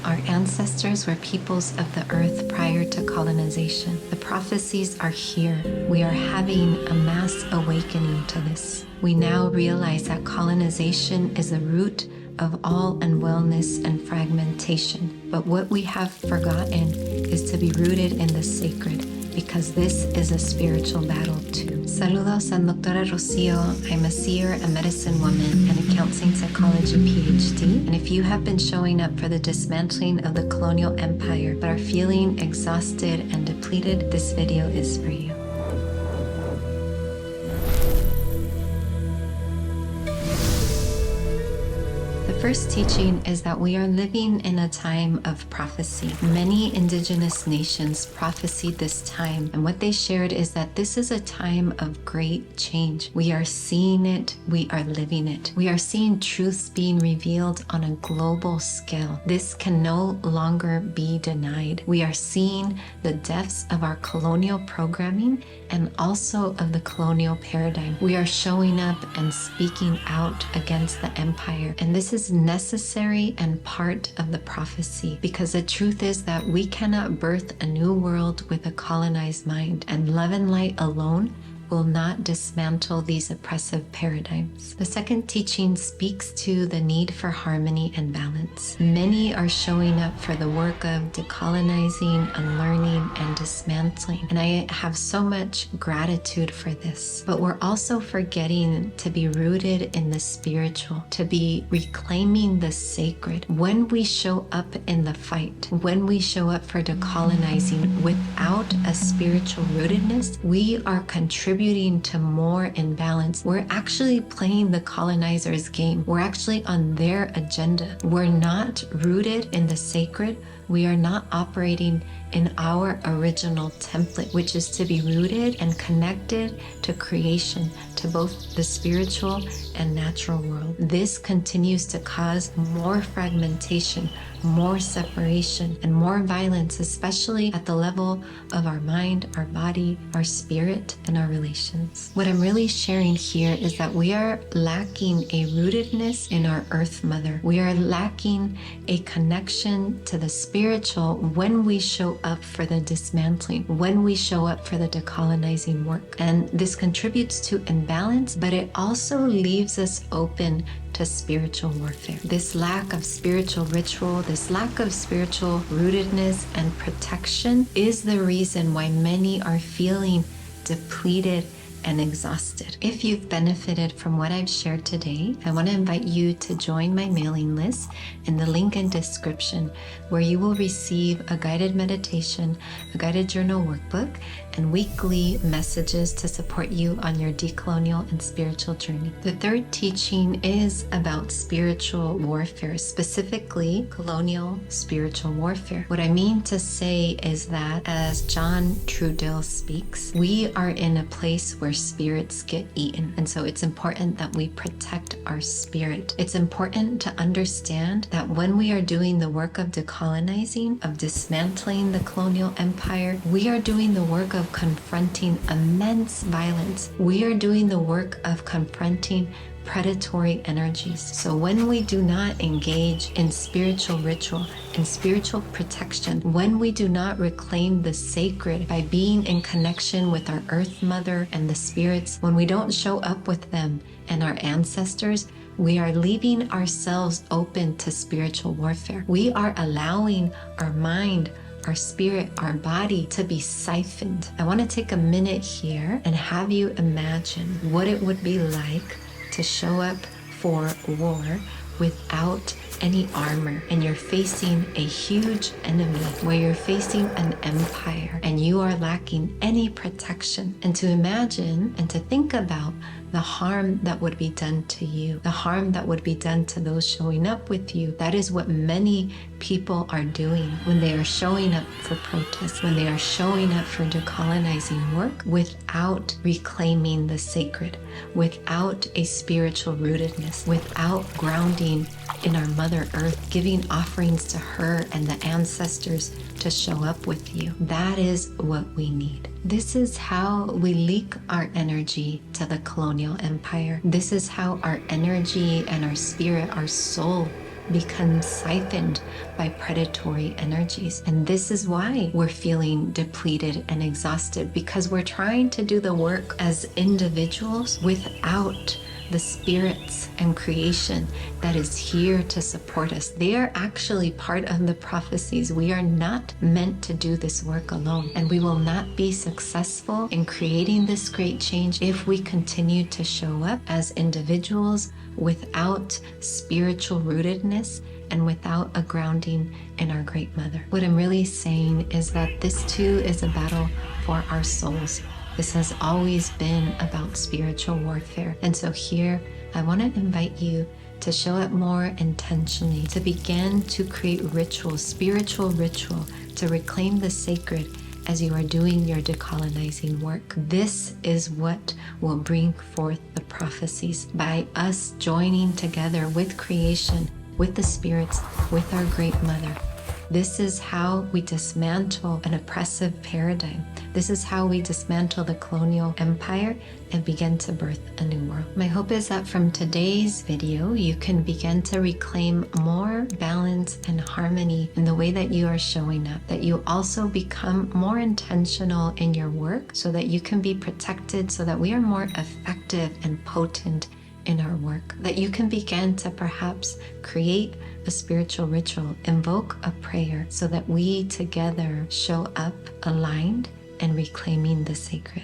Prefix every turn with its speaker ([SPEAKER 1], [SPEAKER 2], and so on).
[SPEAKER 1] Our ancestors were peoples of the earth prior to colonization. The prophecies are here. We are having a mass awakening to this. We now realize that colonization is the root of all unwellness and fragmentation. But what we have forgotten is to be rooted in the sacred, because this is a spiritual battle too. Saludos, I'm Doctora Rocio. I'm a seer, a medicine woman, and a counseling psychology PhD. And if you have been showing up for the dismantling of the colonial empire but are feeling exhausted and depleted, this video is for you. The first teaching is that we are living in a time of prophecy. Many indigenous nations prophesied this time, and what they shared is that this is a time of great change. We are seeing it, we are living it. We are seeing truths being revealed on a global scale. This can no longer be denied. We are seeing the depths of our colonial programming and also of the colonial paradigm. We are showing up and speaking out against the empire, and this is necessary and part of the prophecy, because the truth is that we cannot birth a new world with a colonized mind, and love and light alone will not dismantle these oppressive paradigms. The second teaching speaks to the need for harmony and balance. Many are showing up for the work of decolonizing, unlearning, and dismantling. And I have so much gratitude for this. But we're also forgetting to be rooted in the spiritual, to be reclaiming the sacred. When we show up in the fight, when we show up for decolonizing without a spiritual rootedness, we are contributing to more imbalance. We're actually playing the colonizers' game. We're actually on their agenda. We're not rooted in the sacred. We are not operating in our original template, which is to be rooted and connected to creation, to both the spiritual and natural world. This continues to cause more fragmentation, more separation, and more violence, especially at the level of our mind, our body, our spirit, and our relations. What I'm really sharing here is that we are lacking a rootedness in our Earth Mother. We are lacking a connection to the spiritual when we show up for the dismantling, when we show up for the decolonizing work. And this contributes to imbalance, but it also leaves us open to spiritual warfare. This lack of spiritual ritual, this lack of spiritual rootedness and protection is the reason why many are feeling depleted and exhausted. If you've benefited from what I've shared today, I want to invite you to join my mailing list in the link in description, where you will receive a guided meditation, a guided journal workbook, and weekly messages to support you on your decolonial and spiritual journey. The third teaching is about spiritual warfare, specifically colonial spiritual warfare. What I mean to say is that, as John Trudell speaks, we are in a place where spirits get eaten. And so it's important that we protect our spirit. It's important to understand that when we are doing the work of decolonizing, of dismantling the colonial empire, we are doing the work of confronting immense violence. We are doing the work of confronting predatory energies. So when we do not engage in spiritual ritual and spiritual protection, when we do not reclaim the sacred by being in connection with our Earth Mother and the spirits, when we don't show up with them and our ancestors, we are leaving ourselves open to spiritual warfare. We are allowing our mind, our spirit, our body to be siphoned. I want to take a minute here and have you imagine what it would be like to show up for war without any armor, and you're facing a huge enemy, where you're facing an empire and you are lacking any protection. And to imagine and to think about the harm that would be done to you, the harm that would be done to those showing up with you. That is what many people are doing when they are showing up for protest, when they are showing up for decolonizing work without reclaiming the sacred, without a spiritual rootedness, without grounding in our Mother Earth, giving offerings to her and the ancestors to show up with you. That is what we need. This is how we leak our energy to the colonial empire. This is how our energy and our spirit, our soul become siphoned by predatory energies. And this is why we're feeling depleted and exhausted, because we're trying to do the work as individuals without the spirits and creation that is here to support us. They are actually part of the prophecies. We are not meant to do this work alone, and we will not be successful in creating this great change if we continue to show up as individuals without spiritual rootedness and without a grounding in our Great Mother. What I'm really saying is that this too is a battle for our souls. This has always been about spiritual warfare. And so here, I want to invite you to show up more intentionally, to begin to create ritual, spiritual ritual, to reclaim the sacred as you are doing your decolonizing work. This is what will bring forth the prophecies by us joining together with creation, with the spirits, with our Great Mother. This is how we dismantle an oppressive paradigm. This is how we dismantle the colonial empire and begin to birth a new world. My hope is that from today's video, you can begin to reclaim more balance and harmony in the way that you are showing up, that you also become more intentional in your work so that you can be protected, so that we are more effective and potent in our work, that you can begin to perhaps create a spiritual ritual, invoke a prayer so that we together show up aligned and reclaiming the sacred.